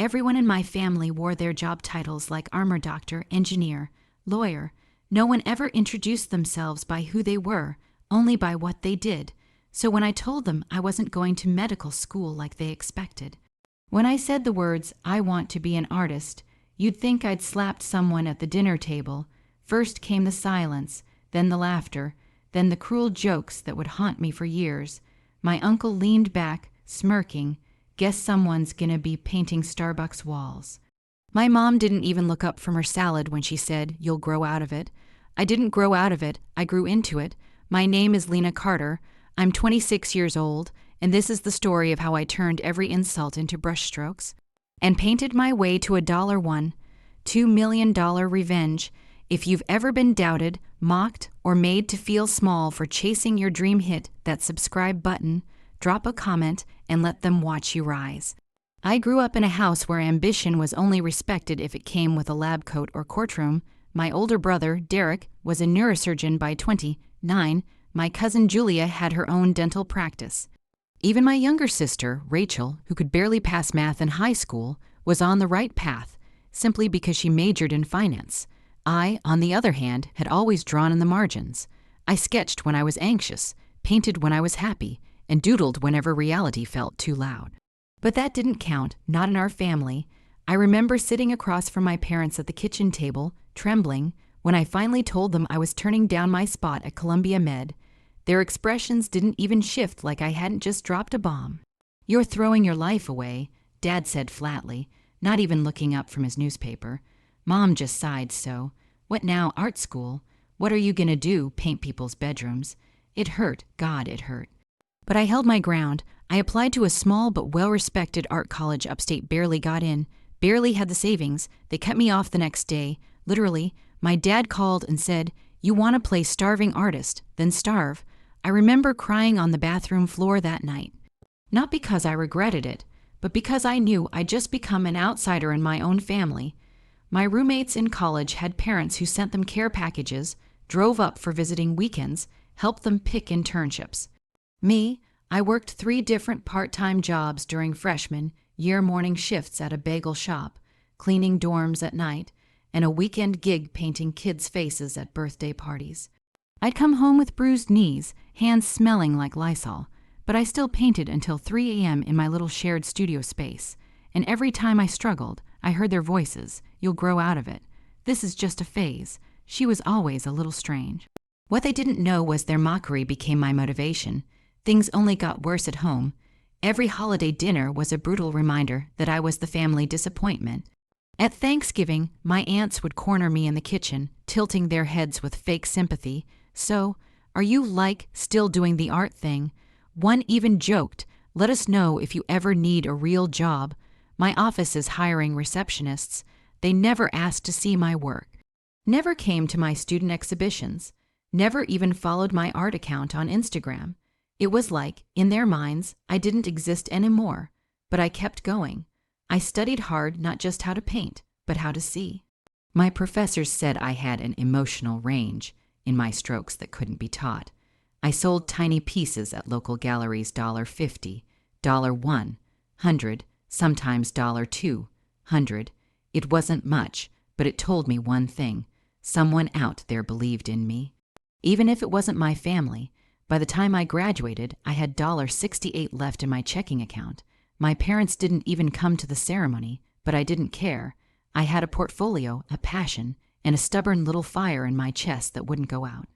Everyone in my family wore their job titles like armor doctor, engineer, lawyer. No one ever introduced themselves by who they were, only by what they did. So when I told them I wasn't going to medical school like they expected, when I said the words, "I want to be an artist," you'd think I'd slapped someone at the dinner table. First came the silence, then the laughter, then the cruel jokes that would haunt me for years. My uncle leaned back, smirking. Guess someone's gonna be painting Starbucks walls. My mom didn't even look up from her salad when she said, "You'll grow out of it." I didn't grow out of it, I grew into it. My name is Lena Carter. I'm 26 years old, and this is the story of how I turned every insult into brushstrokes and painted my way to a $2 million revenge. If you've ever been doubted, mocked, or made to feel small for chasing your dream, hit that subscribe button, drop a comment, and let them watch you rise. I grew up in a house where ambition was only respected if it came with a lab coat or courtroom. My older brother, Derek, was a neurosurgeon by 29. My cousin Julia had her own dental practice. Even my younger sister, Rachel, who could barely pass math in high school, was on the right path, simply because she majored in finance. I, on the other hand, had always drawn in the margins. I sketched when I was anxious, painted when I was happy, and doodled whenever reality felt too loud. But that didn't count, not in our family. I remember sitting across from my parents at the kitchen table, trembling, when I finally told them I was turning down my spot at Columbia Med. Their expressions didn't even shift like I hadn't just dropped a bomb. "You're throwing your life away," Dad said flatly, not even looking up from his newspaper. Mom just sighed. "So, what now, art school? What are you gonna do, paint people's bedrooms?" It hurt, God, it hurt. But I held my ground. I applied to a small but well-respected art college upstate, barely got in, barely had the savings. They cut me off the next day. Literally, my dad called and said, "You want to play starving artist, then starve." I remember crying on the bathroom floor that night. Not because I regretted it, but because I knew I'd just become an outsider in my own family. My roommates in college had parents who sent them care packages, drove up for visiting weekends, helped them pick internships. Me, I worked 3 different part-time jobs during freshman year, morning shifts at a bagel shop, cleaning dorms at night, and a weekend gig painting kids' faces at birthday parties. I'd come home with bruised knees, hands smelling like Lysol, but I still painted until 3 a.m. in my little shared studio space. And every time I struggled, I heard their voices. "You'll grow out of it. This is just a phase." She was always a little strange. What they didn't know was their mockery became my motivation. Things only got worse at home. Every holiday dinner was a brutal reminder that I was the family disappointment. At Thanksgiving, my aunts would corner me in the kitchen, tilting their heads with fake sympathy. "So, are you still doing the art thing?" One even joked, "Let us know if you ever need a real job." My office is hiring receptionists. They never asked to see my work, never came to my student exhibitions, never even followed my art account on Instagram. It was like, in their minds, I didn't exist anymore. But I kept going. I studied hard, not just how to paint, but how to see. My professors said I had an emotional range in my strokes that couldn't be taught. I sold tiny pieces at local galleries, $1.50, $1, $100, sometimes $200. It wasn't much, but it told me one thing. Someone out there believed in me. Even if it wasn't my family. By the time I graduated, I had $68 left in my checking account. My parents didn't even come to the ceremony, but I didn't care. I had a portfolio, a passion, and a stubborn little fire in my chest that wouldn't go out.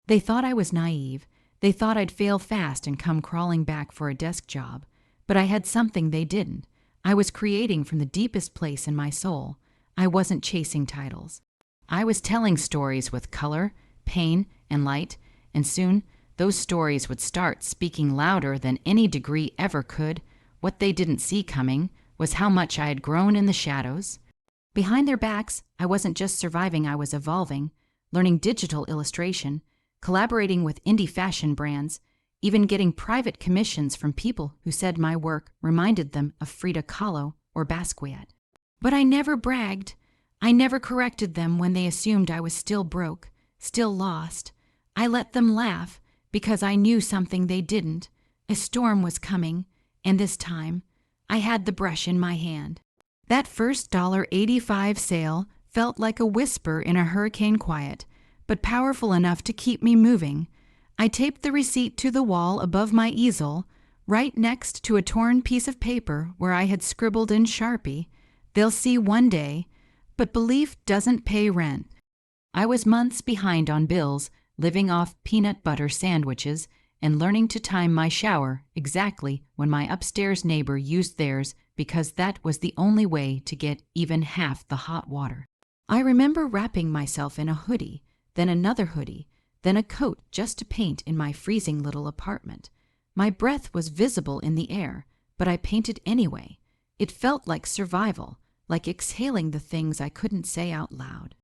They thought I was naive. They thought I'd fail fast and come crawling back for a desk job. But I had something they didn't. I was creating from the deepest place in my soul. I wasn't chasing titles. I was telling stories with color, pain, and light, and soon those stories would start speaking louder than any degree ever could. What they didn't see coming was how much I had grown in the shadows. Behind their backs, I wasn't just surviving, I was evolving, learning digital illustration, collaborating with indie fashion brands, even getting private commissions from people who said my work reminded them of Frida Kahlo or Basquiat. But I never bragged. I never corrected them when they assumed I was still broke, still lost. I let them laugh because I knew something they didn't. A storm was coming, and this time, I had the brush in my hand. That first $1.85 sale felt like a whisper in a hurricane quiet, but powerful enough to keep me moving. I taped the receipt to the wall above my easel, right next to a torn piece of paper where I had scribbled in Sharpie, "They'll see one day, but belief doesn't pay rent." I was months behind on bills, living off peanut butter sandwiches, and learning to time my shower exactly when my upstairs neighbor used theirs because that was the only way to get even half the hot water. I remember wrapping myself in a hoodie, then another hoodie, then a coat just to paint in my freezing little apartment. My breath was visible in the air, but I painted anyway. It felt like survival, like exhaling the things I couldn't say out loud.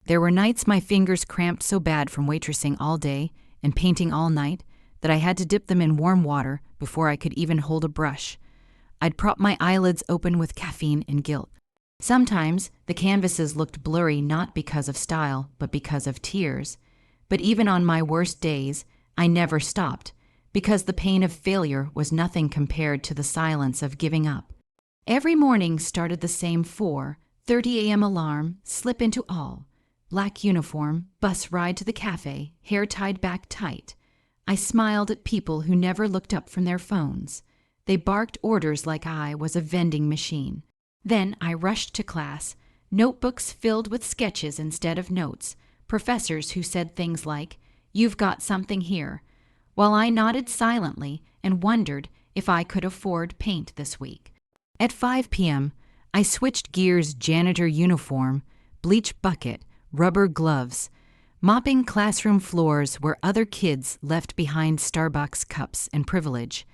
There were nights my fingers cramped so bad from waitressing all day and painting all night that I had to dip them in warm water before I could even hold a brush. I'd prop my eyelids open with caffeine and guilt. Sometimes the canvases looked blurry not because of style, but because of tears. But even on my worst days, I never stopped, because the pain of failure was nothing compared to the silence of giving up. Every morning started the same 4:30 a.m. alarm, slip into all. Black uniform, bus ride to the cafe, hair tied back tight. I smiled at people who never looked up from their phones. They barked orders like I was a vending machine. Then I rushed to class, notebooks filled with sketches instead of notes, professors who said things like, "You've got something here," while I nodded silently and wondered if I could afford paint this week. At 5 p.m., I switched gears: janitor uniform, bleach bucket, rubber gloves, mopping classroom floors where other kids left behind Starbucks cups and privilege.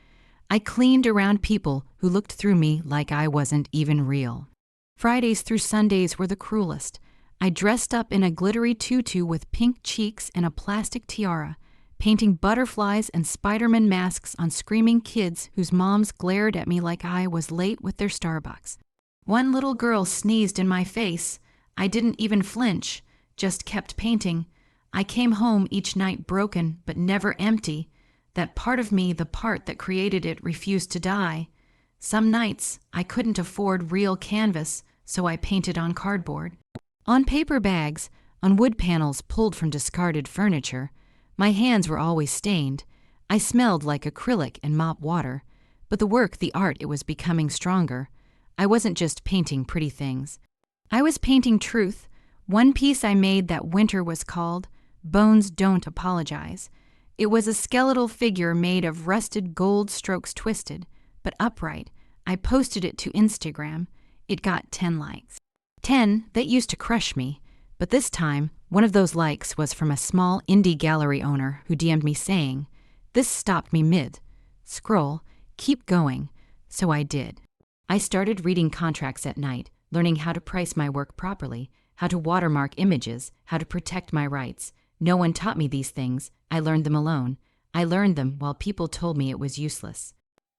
I cleaned around people who looked through me like I wasn't even real. Fridays through Sundays were the cruelest. I dressed up in a glittery tutu with pink cheeks and a plastic tiara, painting butterflies and Spider-Man masks on screaming kids whose moms glared at me like I was late with their Starbucks. One little girl sneezed in my face. I didn't even flinch, just kept painting. I came home each night broken but never empty. That part of me, the part that created it, refused to die. Some nights I couldn't afford real canvas, so I painted on cardboard. On paper bags, on wood panels pulled from discarded furniture. My hands were always stained. I smelled like acrylic and mop water. But the work, the art, it was becoming stronger. I wasn't just painting pretty things. I was painting truth. One piece I made that winter was called "Bones Don't Apologize." It was a skeletal figure made of rusted gold strokes twisted, but upright. I posted it to Instagram. It got 10 likes. 10 that used to crush me, but this time, one of those likes was from a small indie gallery owner who DM'd me saying, "This stopped me mid. Scroll, keep going." So I did. I started reading contracts at night, learning how to price my work properly, how to watermark images, how to protect my rights. No one taught me these things. I learned them alone. I learned them while people told me it was useless.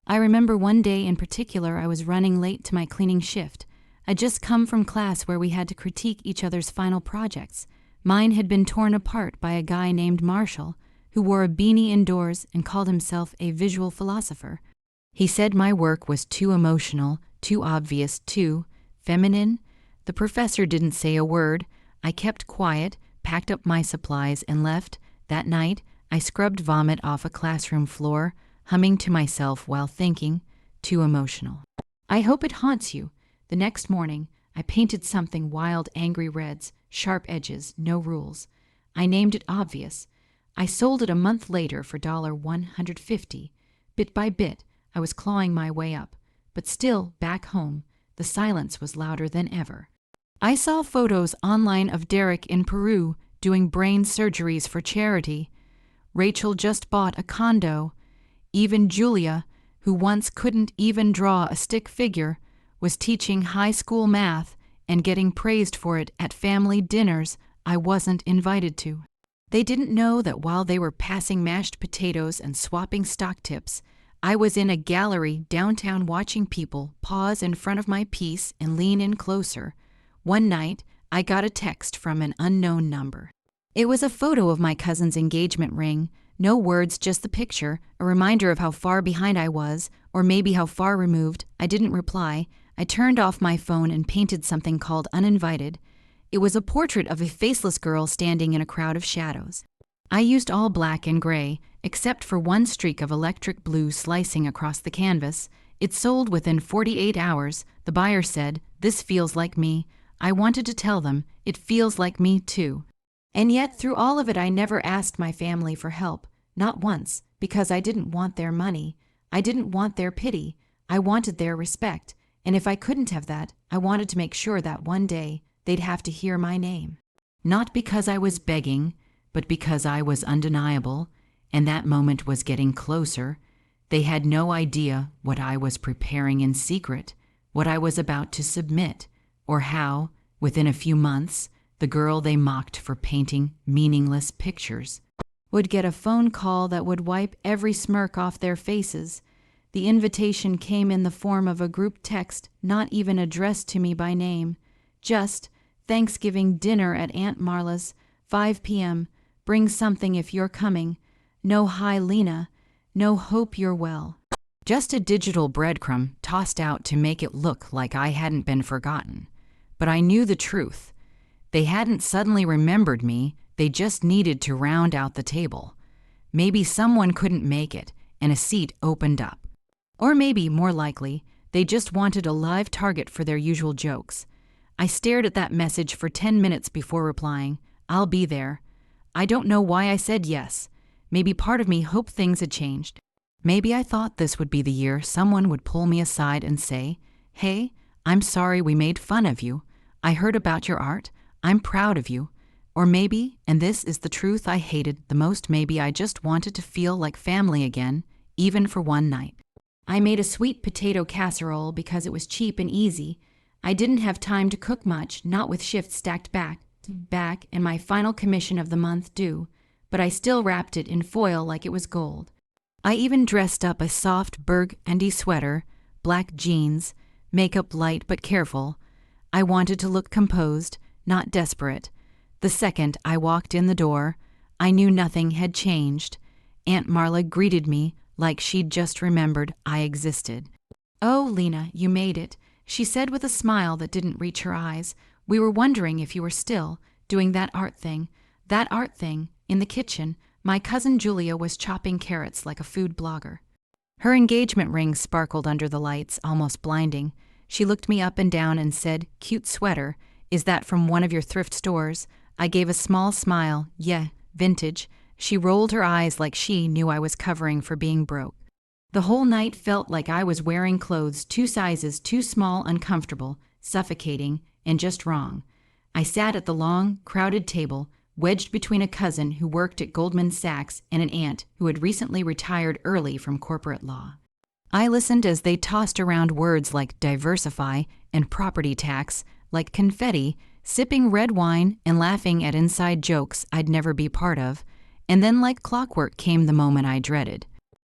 I remember one day in particular I was running late to my cleaning shift. I'd just come from class where we had to critique each other's final projects. Mine had been torn apart by a guy named Marshall, who wore a beanie indoors and called himself a visual philosopher. He said my work was too emotional, too obvious, too feminine. The professor didn't say a word. I kept quiet, packed up my supplies, and left. That night, I scrubbed vomit off a classroom floor, humming to myself while thinking, "Too emotional." I hope it haunts you. The next morning, I painted something wild, angry reds, sharp edges, no rules. I named it Obvious. I sold it a month later for $150. Bit by bit, I was clawing my way up. But still, back home, the silence was louder than ever. I saw photos online of Derek in Peru doing brain surgeries for charity. Rachel just bought a condo. Even Julia, who once couldn't even draw a stick figure, was teaching high school math and getting praised for it at family dinners I wasn't invited to. They didn't know that while they were passing mashed potatoes and swapping stock tips, I was in a gallery downtown watching people pause in front of my piece and lean in closer. One night, I got a text from an unknown number. It was a photo of my cousin's engagement ring. No words, just the picture, a reminder of how far behind I was, or maybe how far removed. I didn't reply. I turned off my phone and painted something called Uninvited. It was a portrait of a faceless girl standing in a crowd of shadows. I used all black and gray, except for one streak of electric blue slicing across the canvas. It sold within 48 hours. The buyer said, "This feels like me." I wanted to tell them, "It feels like me too." And yet, through all of it, I never asked my family for help. Not once, because I didn't want their money. I didn't want their pity. I wanted their respect. And if I couldn't have that, I wanted to make sure that one day they'd have to hear my name. Not because I was begging, but because I was undeniable, and that moment was getting closer. They had no idea what I was preparing in secret, what I was about to submit, or how, within a few months, the girl they mocked for painting meaningless pictures would get a phone call that would wipe every smirk off their faces. The invitation came in the form of a group text, not even addressed to me by name. Just, "Thanksgiving dinner at Aunt Marla's, 5 p.m. Bring something if you're coming. No hi Lena. No hope you're well." Just a digital breadcrumb tossed out to make it look like I hadn't been forgotten. But I knew the truth. They hadn't suddenly remembered me, they just needed to round out the table. Maybe someone couldn't make it, and a seat opened up. Or maybe, more likely, they just wanted a live target for their usual jokes. I stared at that message for 10 minutes before replying, "I'll be there." I don't know why I said yes. Maybe part of me hoped things had changed. Maybe I thought this would be the year someone would pull me aside and say, "Hey, I'm sorry we made fun of you. I heard about your art. I'm proud of you." Or maybe, and this is the truth I hated the most, maybe I just wanted to feel like family again, even for one night. I made a sweet potato casserole because it was cheap and easy. I didn't have time to cook much, not with shifts stacked back to back and my final commission of the month due, but I still wrapped it in foil like it was gold. I even dressed up a soft burgundy sweater, black jeans, makeup light but careful. I wanted to look composed, not desperate. The second I walked in the door, I knew nothing had changed. Aunt Marla greeted me like she'd just remembered I existed. "Oh, Lena, you made it," she said with a smile that didn't reach her eyes. "We were wondering if you were still doing that art thing. That art thing, in the kitchen. My cousin Julia was chopping carrots like a food blogger." Her engagement ring sparkled under the lights, almost blinding. She looked me up and down and said, "Cute sweater. Is that from one of your thrift stores?" I gave a small smile. "Yeah, vintage." She rolled her eyes like she knew I was covering for being broke. The whole night felt like I was wearing clothes 2 sizes too small, uncomfortable, suffocating, and just wrong. I sat at the long, crowded table, wedged between a cousin who worked at Goldman Sachs and an aunt who had recently retired early from corporate law. I listened as they tossed around words like diversify and property tax, like confetti, sipping red wine and laughing at inside jokes I'd never be part of. And then like clockwork came the moment I dreaded.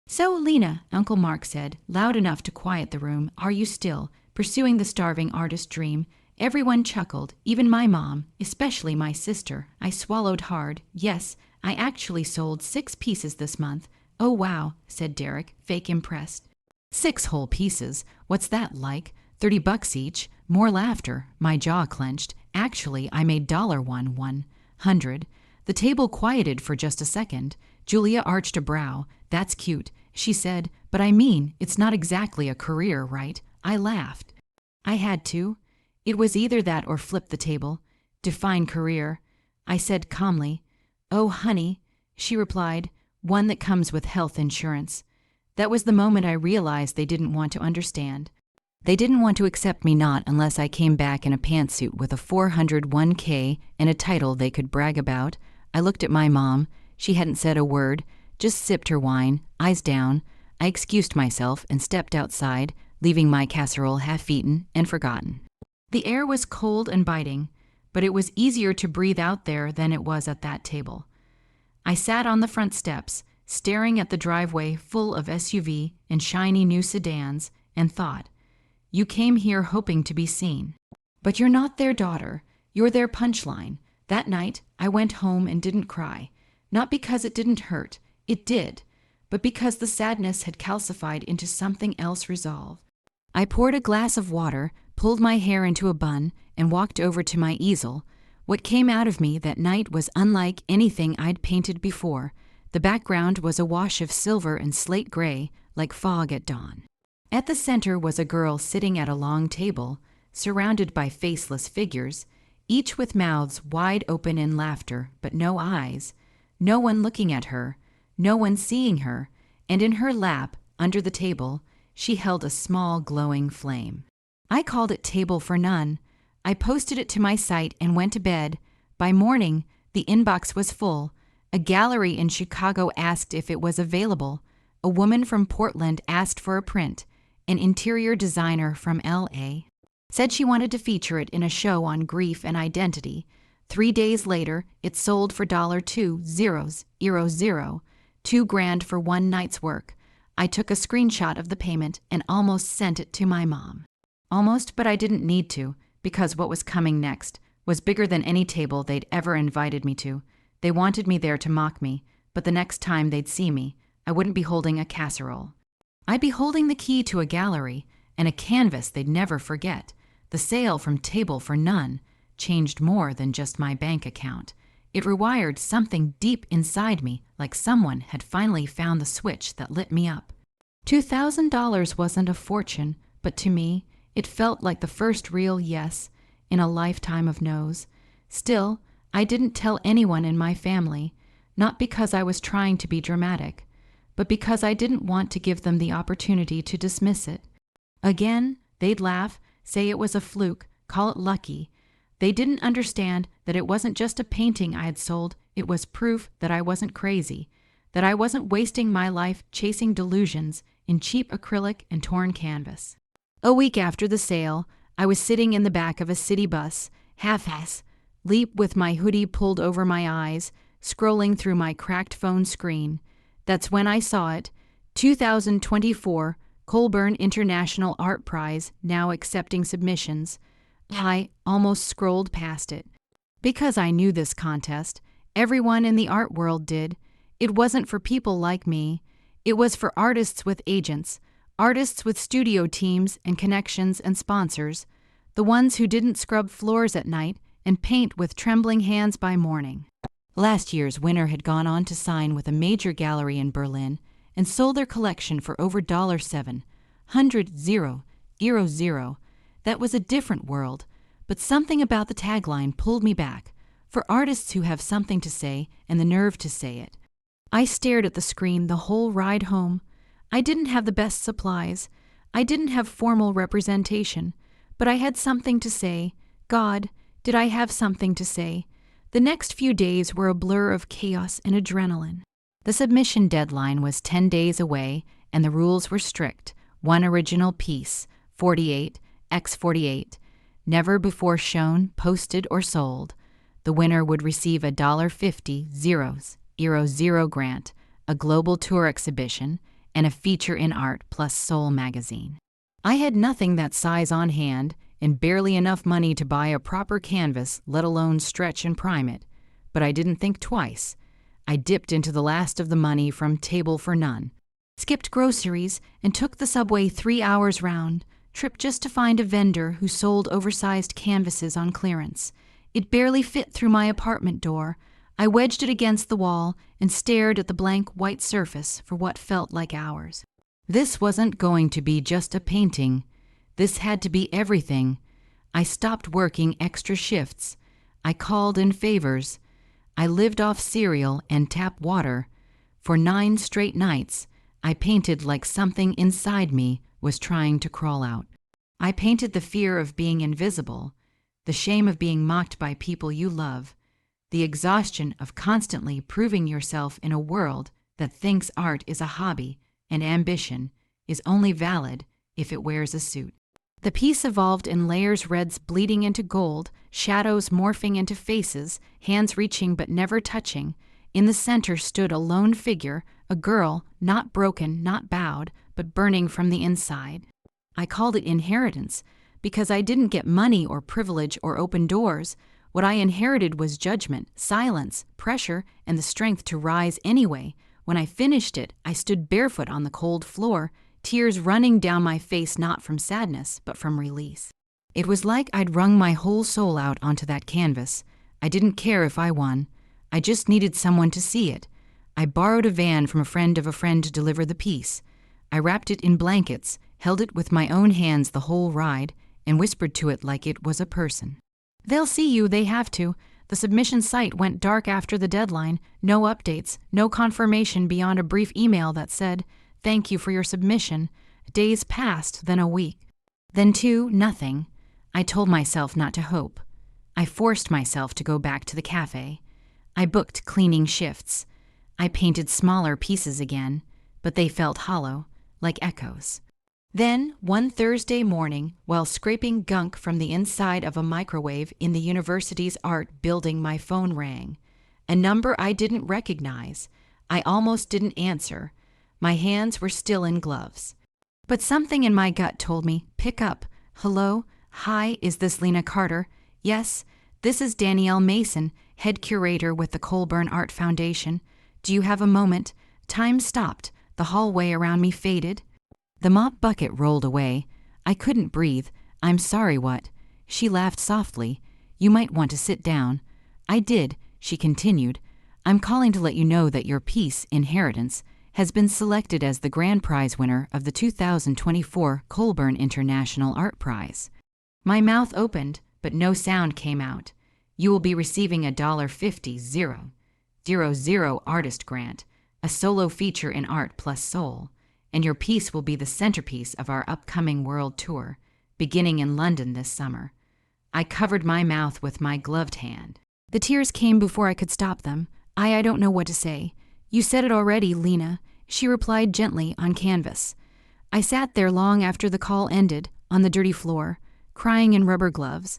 "So, Lena," Uncle Mark said, loud enough to quiet the room, "are you still pursuing the starving artist dream?" Everyone chuckled, even my mom, especially my sister. I swallowed hard. "Yes, I actually sold 6 pieces this month." "Oh, wow," said Derek, fake impressed. 6 whole pieces? What's that like? $30 each? More laughter. My jaw clenched. Actually, I made $100. The table quieted for just a second. Julia arched a brow. "That's cute," she said, "but I mean, it's not exactly a career, right?" I laughed. I had to. It was either that or flip the table. "Define career." I said calmly. "Oh, honey," she replied, "one that comes with health insurance." That was the moment I realized they didn't want to understand. They didn't want to accept me not unless I came back in a pantsuit with a 401k and a title they could brag about. I looked at my mom. She hadn't said a word, just sipped her wine, eyes down. I excused myself and stepped outside, leaving my casserole half-eaten and forgotten. The air was cold and biting, but it was easier to breathe out there than it was at that table. I sat on the front steps, staring at the driveway full of SUV and shiny new sedans, and thought, "You came here hoping to be seen. But you're not their daughter. You're their punchline." That night, I went home and didn't cry. Not because it didn't hurt. It did. But because the sadness had calcified into something else resolve. I poured a glass of water, pulled my hair into a bun, and walked over to my easel. What came out of me that night was unlike anything I'd painted before. The background was a wash of silver and slate gray, like fog at dawn. At the center was a girl sitting at a long table, surrounded by faceless figures, each with mouths wide open in laughter, but no eyes, no one looking at her, no one seeing her, and in her lap, under the table, she held a small glowing flame. I called it Table for None. I posted it to my site and went to bed. By morning, the inbox was full. A gallery in Chicago asked if it was available. A woman from Portland asked for a print. An interior designer from LA said she wanted to feature it in a show on grief and identity. 3 days later, it sold for $2,000, $2,000 for one night's work. I took a screenshot of the payment and almost sent it to my mom. Almost, but I didn't need to, because what was coming next was bigger than any table they'd ever invited me to. They wanted me there to mock me, but the next time they'd see me, I wouldn't be holding a casserole. I'd be holding the key to a gallery and a canvas they'd never forget. The sale from Table for None changed more than just my bank account. It rewired something deep inside me, like someone had finally found the switch that lit me up. $2,000 wasn't a fortune, but to me, it felt like the first real yes in a lifetime of no's. Still, I didn't tell anyone in my family, not because I was trying to be dramatic, but because I didn't want to give them the opportunity to dismiss it. Again, they'd laugh, say it was a fluke, call it lucky. They didn't understand that it wasn't just a painting I had sold, it was proof that I wasn't crazy, that I wasn't wasting my life chasing delusions in cheap acrylic and torn canvas. A week after the sale, I was sitting in the back of a city bus, half-ass, leap with my hoodie pulled over my eyes, scrolling through my cracked phone screen. That's when I saw it, 2024 Colburn International Art Prize, now accepting submissions. I almost scrolled past it. Because I knew this contest, everyone in the art world did. It wasn't for people like me. It was for artists with agents, artists with studio teams and connections and sponsors, the ones who didn't scrub floors at night and paint with trembling hands by morning. Last year's winner had gone on to sign with a major gallery in Berlin and sold their collection for over $700,000. That was a different world, but something about the tagline pulled me back. For artists who have something to say and the nerve to say it. I stared at the screen the whole ride home. I didn't have the best supplies. I didn't have formal representation, but I had something to say. God, did I have something to say? The next few days were a blur of chaos and adrenaline. The submission deadline was 10 days away, and the rules were strict. One original piece, 48 x 48, never before shown, posted, or sold. The winner would receive a $50,000 grant, a global tour exhibition, and a feature in Art plus Soul magazine. I had nothing that size on hand and barely enough money to buy a proper canvas, let alone stretch and prime it. But I didn't think twice. I dipped into the last of the money from Table for None, skipped groceries, and took the subway 3 hours round trip just to find a vendor who sold oversized canvases on clearance. It barely fit through my apartment door. I wedged it against the wall and stared at the blank white surface for what felt like hours. This wasn't going to be just a painting. This had to be everything. I stopped working extra shifts. I called in favors. I lived off cereal and tap water. For 9 straight nights, I painted like something inside me was trying to crawl out. I painted the fear of being invisible, the shame of being mocked by people you love, the exhaustion of constantly proving yourself in a world that thinks art is a hobby and ambition is only valid if it wears a suit. The piece evolved in layers, reds bleeding into gold, shadows morphing into faces, hands reaching but never touching. In the center stood a lone figure, a girl, not broken, not bowed, but burning from the inside. I called it inheritance because I didn't get money or privilege or open doors. What I inherited was judgment, silence, pressure, and the strength to rise anyway. When I finished it, I stood barefoot on the cold floor, tears running down my face not from sadness, but from release. It was like I'd wrung my whole soul out onto that canvas. I didn't care if I won. I just needed someone to see it. I borrowed a van from a friend of a friend to deliver the piece. I wrapped it in blankets, held it with my own hands the whole ride, and whispered to it like it was a person. They'll see you, they have to. The submission site went dark after the deadline. No updates, no confirmation beyond a brief email that said, "Thank you for your submission." Days passed, then a week. Then 2, nothing. I told myself not to hope. I forced myself to go back to the cafe. I booked cleaning shifts. I painted smaller pieces again, but they felt hollow, like echoes. Then, one Thursday morning, while scraping gunk from the inside of a microwave in the university's art building, my phone rang. A number I didn't recognize. I almost didn't answer. My hands were still in gloves. But something in my gut told me, pick up. Hello? Hi, is this Lena Carter? Yes, this is Danielle Mason, head curator with the Colburn Art Foundation. Do you have a moment? Time stopped. The hallway around me faded. The mop bucket rolled away. I couldn't breathe. I'm sorry, what? She laughed softly. You might want to sit down. I did, she continued. I'm calling to let you know that your piece, Inheritance, has been selected as the grand prize winner of the 2024 Colburn International Art Prize. My mouth opened, but no sound came out. You will be receiving a $50,000 artist grant, a solo feature in art plus soul, and your piece will be the centerpiece of our upcoming world tour, beginning in London this summer. I covered my mouth with my gloved hand. The tears came before I could stop them. I don't know what to say. You said it already, Lena, she replied gently on canvas. I sat there long after the call ended, on the dirty floor, crying in rubber gloves.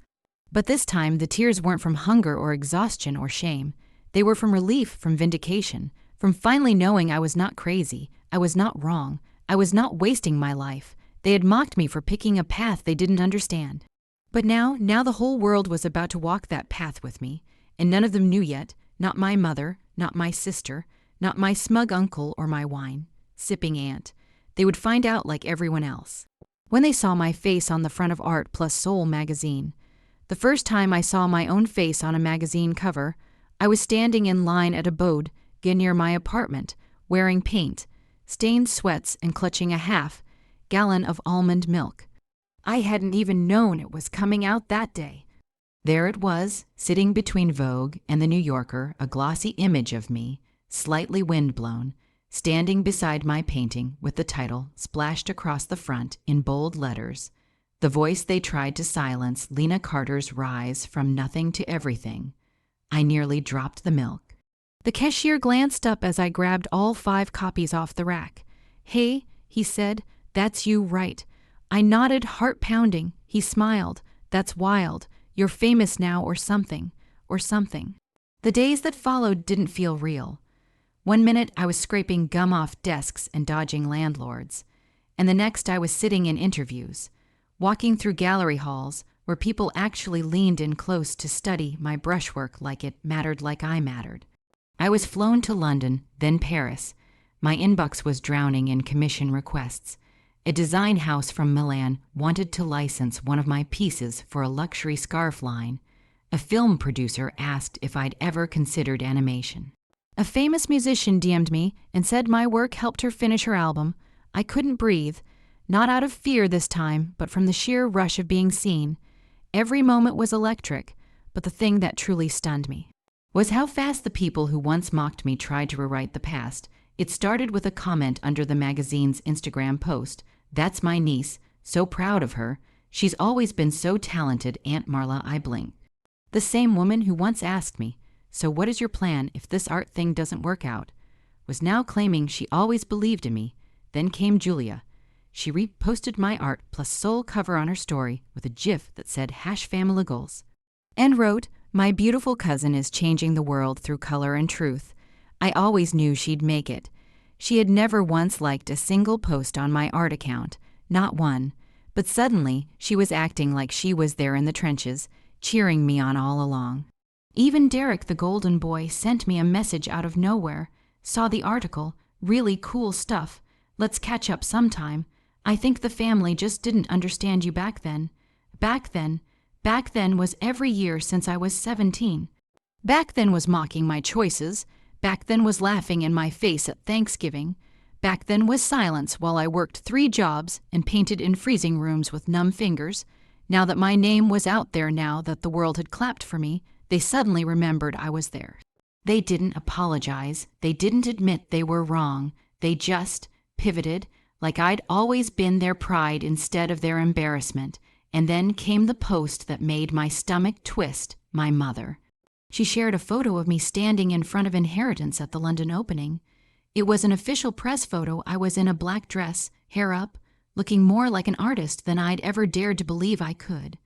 But this time the tears weren't from hunger or exhaustion or shame. They were from relief, from vindication, from finally knowing I was not crazy, I was not wrong, I was not wasting my life. They had mocked me for picking a path they didn't understand. But now the whole world was about to walk that path with me, and none of them knew yet, not my mother, not my sister, not my smug uncle or my wine-sipping aunt. They would find out like everyone else. When they saw my face on the front of Art Plus Soul magazine, the first time I saw my own face on a magazine cover, I was standing in line at a bode near my apartment, wearing paint, stained sweats, and clutching a half-gallon of almond milk. I hadn't even known it was coming out that day. There it was, sitting between Vogue and the New Yorker, a glossy image of me, slightly windblown, standing beside my painting with the title splashed across the front in bold letters, the voice they tried to silence, Lena Carter's rise from nothing to everything. I nearly dropped the milk. The cashier glanced up as I grabbed all 5 copies off the rack. Hey, he said, that's you, right. I nodded, heart pounding. He smiled. That's wild. You're famous now or something. The days that followed didn't feel real. One minute I was scraping gum off desks and dodging landlords, and the next I was sitting in interviews, walking through gallery halls where people actually leaned in close to study my brushwork like it mattered, like I mattered. I was flown to London, then Paris. My inbox was drowning in commission requests. A design house from Milan wanted to license one of my pieces for a luxury scarf line. A film producer asked if I'd ever considered animation. A famous musician DM'd me and said my work helped her finish her album. I couldn't breathe, not out of fear this time, but from the sheer rush of being seen. Every moment was electric, but the thing that truly stunned me was how fast the people who once mocked me tried to rewrite the past. It started with a comment under the magazine's Instagram post. That's my niece, so proud of her. She's always been so talented, Aunt Marla, I blinked. The same woman who once asked me, so what is your plan if this art thing doesn't work out, was now claiming she always believed in me. Then came Julia. She reposted my Art Plus Soul cover on her story with a gif that said #familigals and wrote, my beautiful cousin is changing the world through color and truth. I always knew she'd make it. She had never once liked a single post on my art account, not one, but suddenly she was acting like she was there in the trenches, cheering me on all along. Even Derek the golden boy sent me a message out of nowhere, saw the article, really cool stuff, let's catch up sometime. I think the family just didn't understand you back then. Back then was every year since I was 17. Back then was mocking my choices. Back then was laughing in my face at Thanksgiving. Back then was silence while I worked 3 jobs and painted in freezing rooms with numb fingers. Now that my name was out there, now that the world had clapped for me, they suddenly remembered I was there. They didn't apologize. They didn't admit they were wrong. They just pivoted, like I'd always been their pride instead of their embarrassment. And then came the post that made my stomach twist, my mother. She shared a photo of me standing in front of Inheritance at the London opening. It was an official press photo. I was in a black dress, hair up, looking more like an artist than I'd ever dared to believe I could.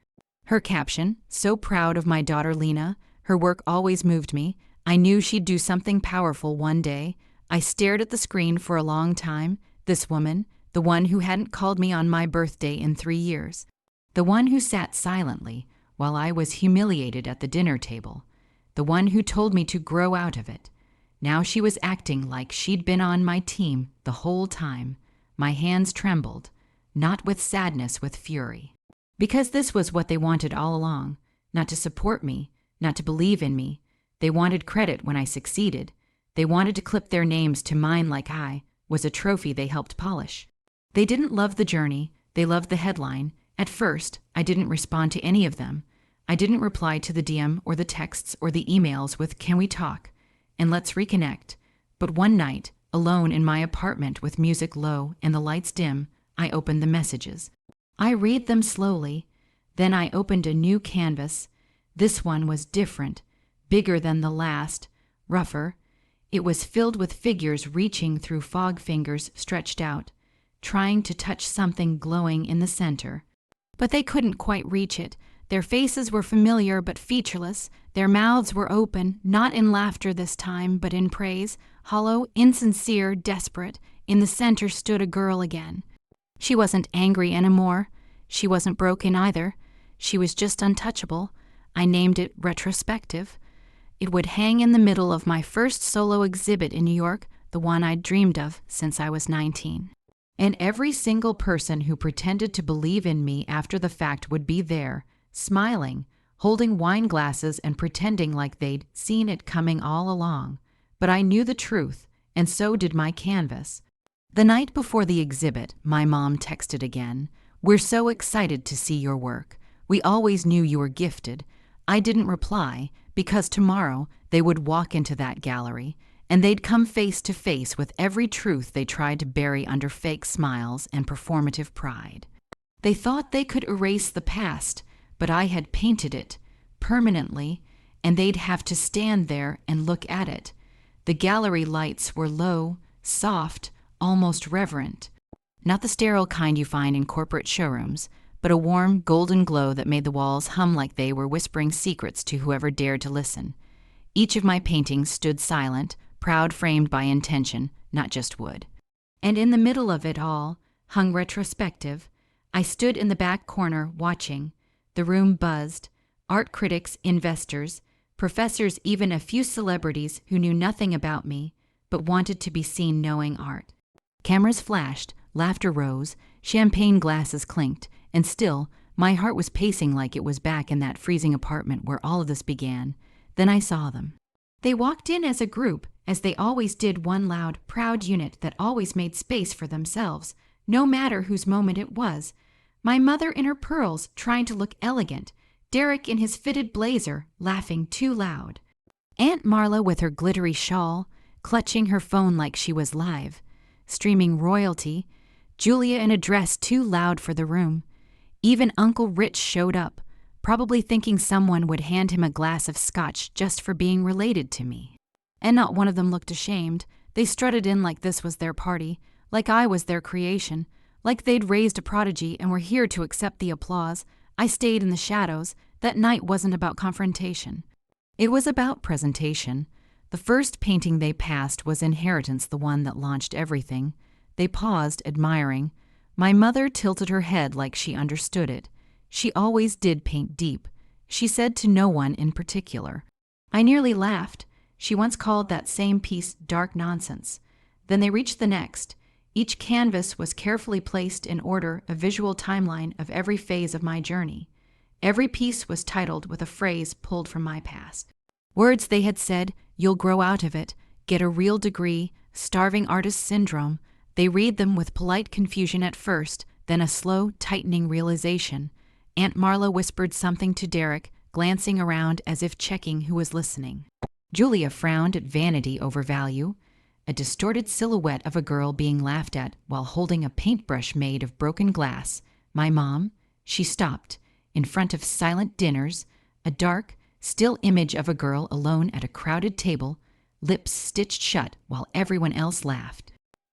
Her caption, "So proud of my daughter Lena. Her work always moved me. I knew she'd do something powerful one day." I stared at the screen for a long time. This woman, the one who hadn't called me on my birthday in 3 years. The one who sat silently while I was humiliated at the dinner table. The one who told me to grow out of it. Now she was acting like she'd been on my team the whole time. My hands trembled, not with sadness, with fury. Because this was what they wanted all along, not to support me, not to believe in me. They wanted credit when I succeeded. They wanted to clip their names to mine like I was a trophy they helped polish. They didn't love the journey, they loved the headline. At first, I didn't respond to any of them. I didn't reply to the DM or the texts or the emails with "Can we talk?" and "Let's reconnect." But one night, alone in my apartment with music low and the lights dim, I opened the messages. I read them slowly. Then I opened a new canvas. This one was different, bigger than the last, rougher. It was filled with figures reaching through fog, fingers stretched out, trying to touch something glowing in the center. But they couldn't quite reach it. Their faces were familiar but featureless. Their mouths were open, not in laughter this time, but in praise, hollow, insincere, desperate. In the center stood a girl again. She wasn't angry anymore. She wasn't broken either. She was just untouchable. I named it Retrospective. It would hang in the middle of my first solo exhibit in New York, the one I'd dreamed of since I was 19. And every single person who pretended to believe in me after the fact would be there, smiling, holding wine glasses and pretending like they'd seen it coming all along. But I knew the truth, and so did my canvas. The night before the exhibit, my mom texted again. "We're so excited to see your work. We always knew you were gifted." I didn't reply, because tomorrow they would walk into that gallery, and they'd come face to face with every truth they tried to bury under fake smiles and performative pride. They thought they could erase the past, but I had painted it permanently, and they'd have to stand there and look at it. The gallery lights were low, soft, almost reverent. Not the sterile kind you find in corporate showrooms, but a warm, golden glow that made the walls hum like they were whispering secrets to whoever dared to listen. Each of my paintings stood silent, proud, framed by intention, not just wood. And in the middle of it all hung Retrospective. I stood in the back corner watching. The room buzzed. Art critics, investors, professors, even a few celebrities who knew nothing about me, but wanted to be seen knowing art. Cameras flashed, laughter rose, champagne glasses clinked, and still, my heart was pacing like it was back in that freezing apartment where all of this began. Then I saw them. They walked in as a group, as they always did, one loud, proud unit that always made space for themselves, no matter whose moment it was. My mother in her pearls, trying to look elegant. Derek in his fitted blazer, laughing too loud. Aunt Marla with her glittery shawl, clutching her phone like she was live, streaming royalty. Julia in a dress too loud for the room. Even Uncle Rich showed up, probably thinking someone would hand him a glass of scotch just for being related to me. And not one of them looked ashamed. They strutted in like this was their party, like I was their creation, like they'd raised a prodigy and were here to accept the applause. I stayed in the shadows. That night wasn't about confrontation. It was about presentation. The first painting they passed was Inheritance, the one that launched everything. They paused, admiring. My mother tilted her head like she understood it. She always did paint deep. She said to no one in particular. I nearly laughed. She once called that same piece dark nonsense. Then they reached the next. Each canvas was carefully placed in order, a visual timeline of every phase of my journey. Every piece was titled with a phrase pulled from my past. Words they had said, "You'll grow out of it," "Get a real degree," "Starving artist syndrome." They read them with polite confusion at first, then a slow, tightening realization. Aunt Marla whispered something to Derek, glancing around as if checking who was listening. Julia frowned at vanity over value. A distorted silhouette of a girl being laughed at while holding a paintbrush made of broken glass. My mom. She stopped. In front of silent dinners, a dark, still image of a girl alone at a crowded table, lips stitched shut while everyone else laughed.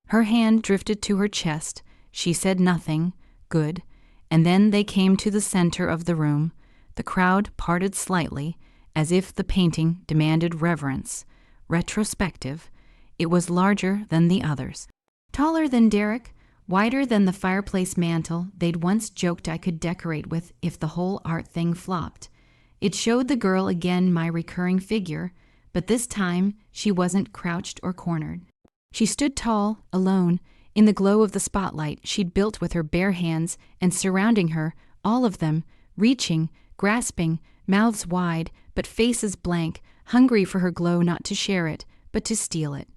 Her hand drifted to her chest. She said nothing. Good. And then they came to the center of the room. The crowd parted slightly, as if the painting demanded reverence. Retrospective. It was larger than the others. Taller than Derek, wider than the fireplace mantle they'd once joked I could decorate with if the whole art thing flopped. It showed the girl again, my recurring figure, but this time she wasn't crouched or cornered. She stood tall, alone, in the glow of the spotlight she'd built with her bare hands, and surrounding her, all of them, reaching, grasping, mouths wide, but faces blank, hungry for her glow, not to share it, but to steal it.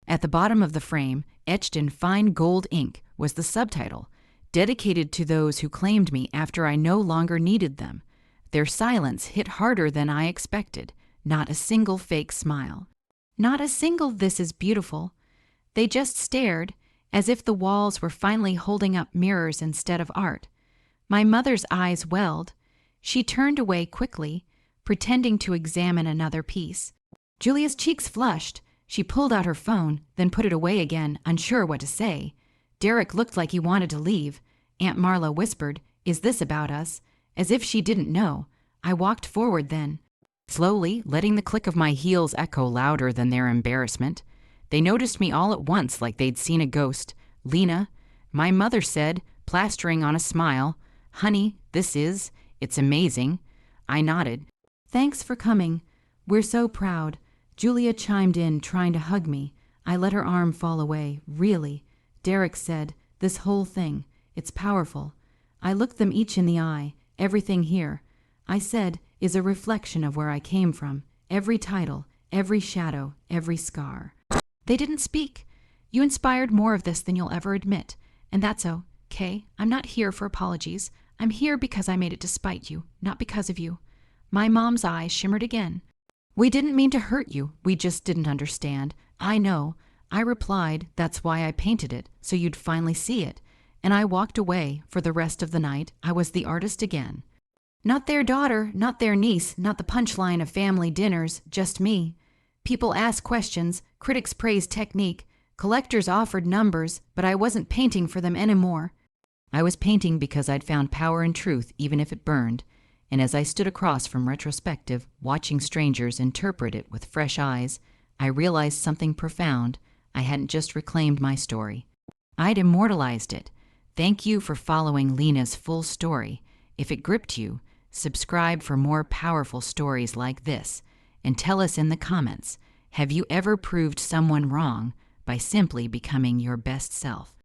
At the bottom of the frame, etched in fine gold ink, was the subtitle, "Dedicated to those who claimed me after I no longer needed them." Their silence hit harder than I expected. Not a single fake smile. Not a single "this is beautiful." They just stared, as if the walls were finally holding up mirrors instead of art. My mother's eyes welled. She turned away quickly, pretending to examine another piece. Julia's cheeks flushed. She pulled out her phone, then put it away again, unsure what to say. Derek looked like he wanted to leave. Aunt Marla whispered, "Is this about us?" as if she didn't know. I walked forward then, slowly, letting the click of my heels echo louder than their embarrassment. They noticed me all at once like they'd seen a ghost. "Lena," my mother said, plastering on a smile. "Honey, it's amazing." I nodded. "Thanks for coming. We're so proud." Julia chimed in, trying to hug me. I let her arm fall away. "Really." Derek said, "This whole thing, it's powerful." I looked them each in the eye. "Everything here," I said, "is a reflection of where I came from. Every title, every shadow, every scar." They didn't speak. "You inspired more of this than you'll ever admit. And that's okay. I'm not here for apologies. I'm here because I made it despite you, not because of you." My mom's eyes shimmered again. "We didn't mean to hurt you. We just didn't understand." "I know." I replied, "That's why I painted it, so you'd finally see it." And I walked away. For the rest of the night, I was the artist again. Not their daughter, not their niece, not the punchline of family dinners, just me. People asked questions, critics praised technique, collectors offered numbers, but I wasn't painting for them anymore. I was painting because I'd found power in truth, even if it burned. And as I stood across from retrospective, watching strangers interpret it with fresh eyes, I realized something profound. I hadn't just reclaimed my story. I'd immortalized it. Thank you for following Lena's full story. If it gripped you, subscribe for more powerful stories like this, and tell us in the comments, have you ever proved someone wrong by simply becoming your best self?